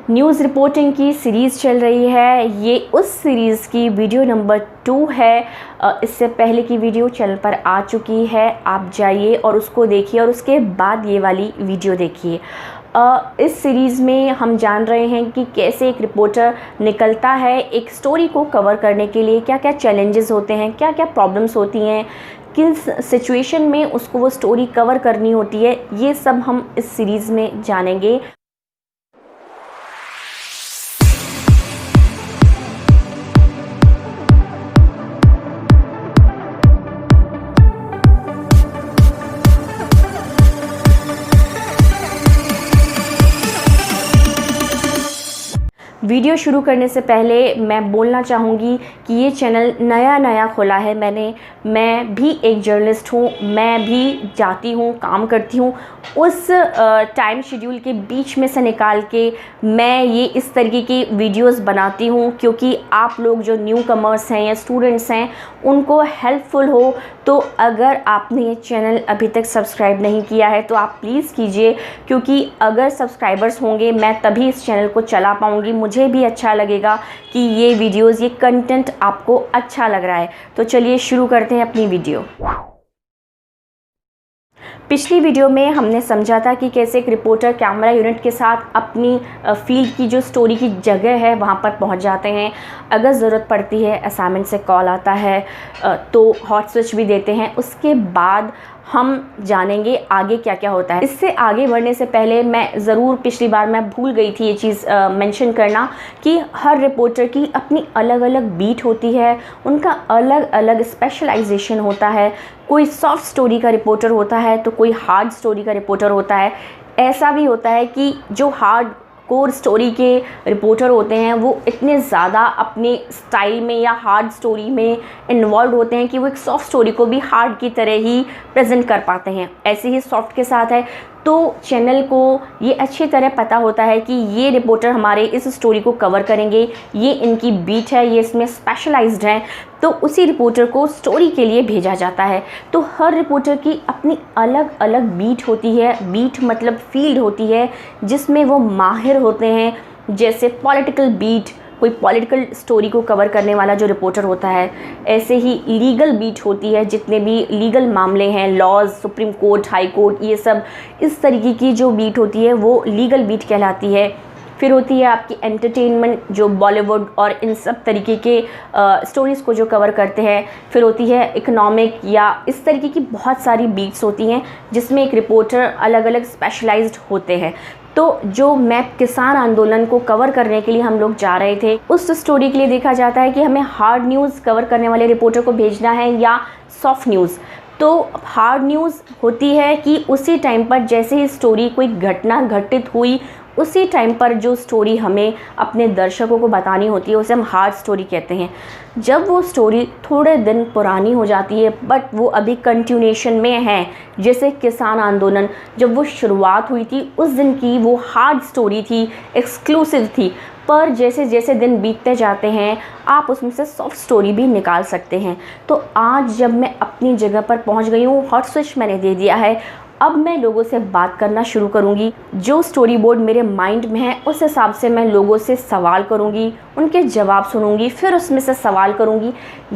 News reporting की series चल रही है। ये उस सीरीज़ की वीडियो नंबर 2 है। इससे पहले की वीडियो चैनल पर आ चुकी है, आप जाइए और उसको देखिए और उसके बाद ये वाली वीडियो देखिए। इस सीरीज़ में हम जान रहे हैं कि कैसे एक रिपोर्टर निकलता है एक स्टोरी को कवर करने के लिए, क्या क्या चैलेंजेस होते हैं, क्या क्या प्रॉब्लम्स होती हैं, किस सिचुएशन में उसको वो स्टोरी कवर करनी होती है, ये सब हम इस सीरीज़ में जानेंगे। वीडियो शुरू करने से पहले मैं बोलना चाहूँगी कि ये चैनल नया खुला है। मैं भी एक जर्नलिस्ट हूँ, मैं भी जाती हूँ, काम करती हूँ, उस टाइम शेड्यूल के बीच में से निकाल के मैं ये इस तरीके की वीडियोस बनाती हूँ क्योंकि आप लोग जो न्यू कमर्स हैं या स्टूडेंट्स हैं उनको हेल्पफुल हो। तो अगर आपने ये चैनल अभी तक सब्सक्राइब नहीं किया है तो आप प्लीज़ कीजिए, क्योंकि अगर सब्सक्राइबर्स होंगे मैं तभी इस चैनल को चला पाऊँगी, मुझे भी अच्छा लगेगा कि ये वीडियोस, ये कंटेंट आपको अच्छा लग रहा है। तो चलिए शुरू करते हैं अपनी वीडियो। पिछली वीडियो में हमने समझा था कि कैसे एक रिपोर्टर कैमरा यूनिट के साथ अपनी फील्ड की जो स्टोरी की जगह है वहाँ पर पहुँच जाते हैं। अगर ज़रूरत पड़ती है, असाइनमेंट से कॉल आता है तो हॉट स्विच भी देते हैं। उसके बाद हम जानेंगे आगे क्या क्या होता है। इससे आगे बढ़ने से पहले मैं ज़रूर, पिछली बार मैं भूल गई थी ये चीज़ मेंशन करना कि हर रिपोर्टर की अपनी अलग अलग बीट होती है, उनका अलग अलग स्पेशलाइजेशन होता है। कोई सॉफ्ट स्टोरी का रिपोर्टर होता है तो कोई हार्ड स्टोरी का रिपोर्टर होता है। ऐसा भी होता है कि जो हार्ड कोर स्टोरी के रिपोर्टर होते हैं वो इतने ज़्यादा अपने स्टाइल में या हार्ड स्टोरी में इन्वॉल्व होते हैं कि वो एक सॉफ्ट स्टोरी को भी हार्ड की तरह ही प्रेजेंट कर पाते हैं। ऐसे ही सॉफ्ट के साथ है। तो चैनल को ये अच्छी तरह पता होता है कि ये रिपोर्टर हमारे इस स्टोरी को कवर करेंगे, ये इनकी बीट है, ये इसमें स्पेशलाइज्ड हैं, तो उसी रिपोर्टर को स्टोरी के लिए भेजा जाता है। तो हर रिपोर्टर की अपनी अलग अलग बीट होती है। बीट मतलब फील्ड होती है जिसमें वो माहिर होते हैं। जैसे पॉलिटिकल बीट, कोई पॉलिटिकल स्टोरी को कवर करने वाला जो रिपोर्टर होता है। ऐसे ही लीगल बीट होती है, जितने भी लीगल मामले हैं, laws, supreme court, high court, ये सब इस तरीके की जो बीट होती है वो लीगल बीट कहलाती है। फिर होती है आपकी एंटरटेनमेंट, जो बॉलीवुड और इन सब तरीके के स्टोरीज़ को जो कवर करते हैं। फिर होती है इकोनॉमिक, या इस तरीके की बहुत सारी बीट्स होती हैं जिसमें एक रिपोर्टर अलग अलग स्पेशलाइज्ड होते हैं। तो जो मैप किसान आंदोलन को कवर करने के लिए हम लोग जा रहे थे, उस स्टोरी के लिए देखा जाता है कि हमें हार्ड न्यूज़ कवर करने वाले रिपोर्टर को भेजना है या सॉफ्ट न्यूज़। तो हार्ड न्यूज़ होती है कि उसी टाइम पर जैसे ही स्टोरी, कोई घटना घटित हुई, उसी टाइम पर जो स्टोरी हमें अपने दर्शकों को बतानी होती है उसे हम हार्ड स्टोरी कहते हैं। जब वो स्टोरी थोड़े दिन पुरानी हो जाती है बट वो अभी कंटिन्यूएशन में है, जैसे किसान आंदोलन जब वो शुरुआत हुई थी उस दिन की वो हार्ड स्टोरी थी, एक्सक्लूसिव थी, पर जैसे जैसे दिन बीतते जाते हैं आप उसमें से सॉफ्ट स्टोरी भी निकाल सकते हैं। तो आज जब मैं अपनी जगह पर पहुंच गई हूँ, हॉट स्विच मैंने दे दिया है, अब मैं लोगों से बात करना शुरू करूंगी। जो स्टोरी बोर्ड मेरे माइंड में है उस हिसाब से मैं लोगों से सवाल करूंगी, उनके जवाब सुनूंगी, फिर उसमें से सवाल करूंगी।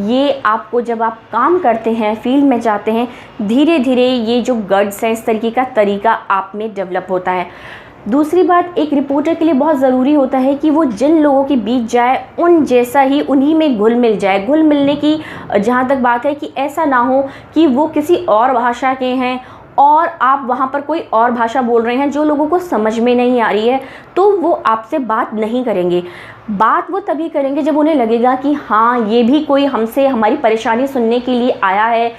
ये आपको, जब आप काम करते हैं, फील्ड में जाते हैं, धीरे धीरे ये जो गट्स हैं, इस तरीके का तरीका आप में डेवलप होता है। दूसरी बात, एक रिपोर्टर के लिए बहुत ज़रूरी होता है कि वो जिन लोगों के बीच जाए उन जैसा ही उन्हीं में घुल मिल जाए। घुल मिलने की जहाँ तक बात है कि ऐसा ना हो कि वो किसी और भाषा के हैं और आप वहाँ पर कोई और भाषा बोल रहे हैं जो लोगों को समझ में नहीं आ रही है, तो वो आपसे बात नहीं करेंगे। बात वो तभी करेंगे जब उन्हें लगेगा कि हाँ, ये भी कोई हमसे हमारी परेशानी सुनने के लिए आया है,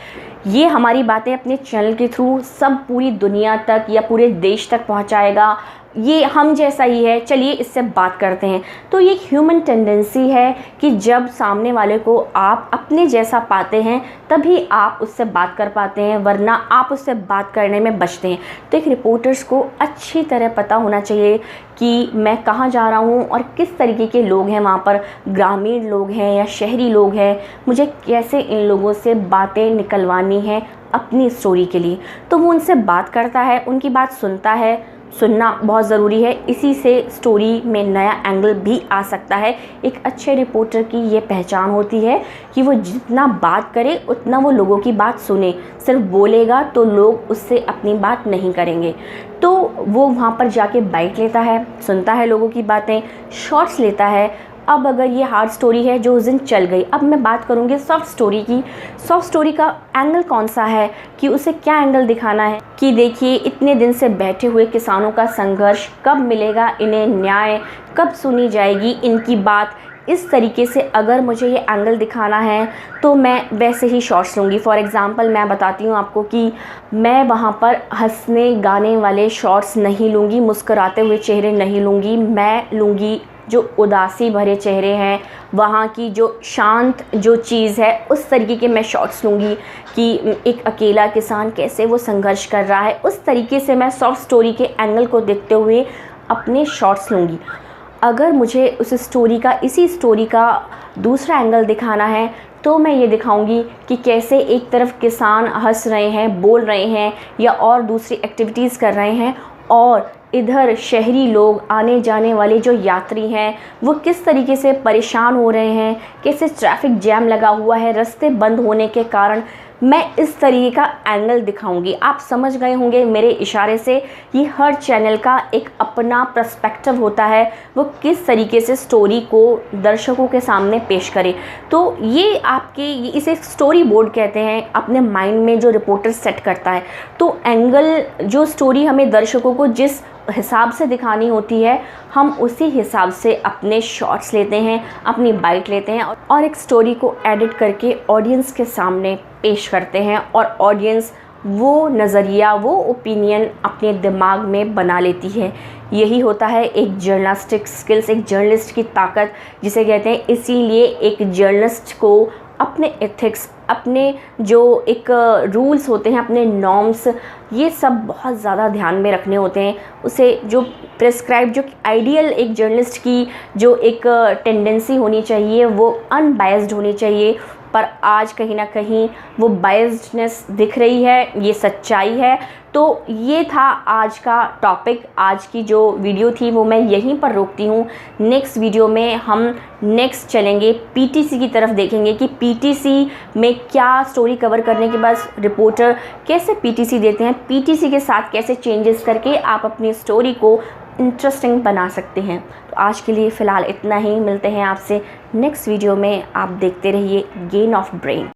ये हमारी बातें अपने चैनल के थ्रू सब पूरी दुनिया तक या पूरे देश तक पहुंचाएगा, ये हम जैसा ही है, चलिए इससे बात करते हैं। तो ये एक ह्यूमन टेंडेंसी है कि जब सामने वाले को आप अपने जैसा पाते हैं तभी आप उससे बात कर पाते हैं, वरना आप उससे बात करने में बचते हैं। तो एक रिपोर्टर्स को अच्छी तरह पता होना चाहिए कि मैं कहाँ जा रहा हूँ और किस तरीके के लोग हैं वहाँ पर, ग्रामीण लोग हैं या शहरी लोग हैं, मुझे कैसे इन लोगों से बातें निकलवानी है अपनी स्टोरी के लिए। तो वो उनसे बात करता है, उनकी बात सुनता है, सुनना बहुत ज़रूरी है। इसी से स्टोरी में नया एंगल भी आ सकता है। एक अच्छे रिपोर्टर की ये पहचान होती है कि वो जितना बात करे उतना वो लोगों की बात सुने। सिर्फ बोलेगा तो लोग उससे अपनी बात नहीं करेंगे, तो वो वहाँ पर जाके बाइट लेता है, सुनता है लोगों की बातें, शॉर्ट्स लेता है। अब अगर ये हार्ड स्टोरी है जो उस दिन चल गई, अब मैं बात करूँगी सॉफ्ट स्टोरी की। सॉफ्ट स्टोरी का एंगल कौन सा है, कि उसे क्या एंगल दिखाना है कि देखिए इतने दिन से बैठे हुए किसानों का संघर्ष, कब मिलेगा इन्हें न्याय, कब सुनी जाएगी इनकी बात। इस तरीके से अगर मुझे ये एंगल दिखाना है तो मैं वैसे ही शॉर्ट्स लूँगी। फॉर एग्ज़ाम्पल मैं बताती हूँ आपको कि मैं वहाँ पर हंसने गाने वाले शॉर्ट्स नहीं लूँगी, मुस्कुराते हुए चेहरे नहीं लूँगी। मैं लूँगी जो उदासी भरे चेहरे हैं, वहाँ की जो शांत जो चीज़ है, उस तरीके के मैं शॉट्स लूँगी कि एक अकेला किसान कैसे वो संघर्ष कर रहा है। उस तरीके से मैं सॉफ्ट स्टोरी के एंगल को देखते हुए अपने शॉट्स लूँगी। अगर मुझे उस स्टोरी का, इसी स्टोरी का दूसरा एंगल दिखाना है तो मैं ये दिखाऊंगी कि कैसे एक तरफ किसान हंस रहे हैं, बोल रहे हैं या और दूसरी एक्टिविटीज़ कर रहे हैं, और इधर शहरी लोग, आने जाने वाले जो यात्री हैं, वो किस तरीके से परेशान हो रहे हैं, कैसे ट्रैफिक जैम लगा हुआ है रास्ते बंद होने के कारण। मैं इस तरीके का एंगल दिखाऊंगी। आप समझ गए होंगे मेरे इशारे से, ये हर चैनल का एक अपना पर्सपेक्टिव होता है, वो किस तरीके से स्टोरी को दर्शकों के सामने पेश करे। तो ये आपके, इसे स्टोरी बोर्ड कहते हैं, अपने माइंड में जो रिपोर्टर सेट करता है। तो एंगल, जो स्टोरी हमें दर्शकों को जिस हिसाब से दिखानी होती है, हम उसी हिसाब से अपने शॉट्स लेते हैं, अपनी बाइट लेते हैं और एक स्टोरी को एडिट करके ऑडियंस के सामने पेश करते हैं, और ऑडियंस वो नज़रिया, वो ओपिनियन अपने दिमाग में बना लेती है। यही होता है एक जर्नलिस्टिक स्किल्स, एक जर्नलिस्ट की ताकत जिसे कहते हैं। इसीलिए एक जर्नलिस्ट को अपने एथिक्स, अपने जो एक रूल्स होते हैं, अपने नॉर्म्स, ये सब बहुत ज़्यादा ध्यान में रखने होते हैं। उसे जो प्रिस्क्राइब, जो आइडियल एक जर्नलिस्ट की जो एक टेंडेंसी होनी चाहिए, वो अनबायस्ड होनी चाहिए। पर आज कहीं ना कहीं वो बायस्डनेस दिख रही है, ये सच्चाई है। तो ये था आज का टॉपिक, आज की जो वीडियो थी वो मैं यहीं पर रोकती हूँ। नेक्स्ट वीडियो में हम चलेंगे पीटीसी की तरफ, देखेंगे कि पीटीसी में क्या स्टोरी कवर करने के बाद रिपोर्टर कैसे पीटीसी देते हैं, पीटीसी के साथ कैसे चेंजेस करके आप अपनी स्टोरी को इंटरेस्टिंग बना सकते हैं। तो आज के लिए फ़िलहाल इतना ही, मिलते हैं आपसे नेक्स्ट वीडियो में। आप देखते रहिए गेन ऑफ ब्रेन।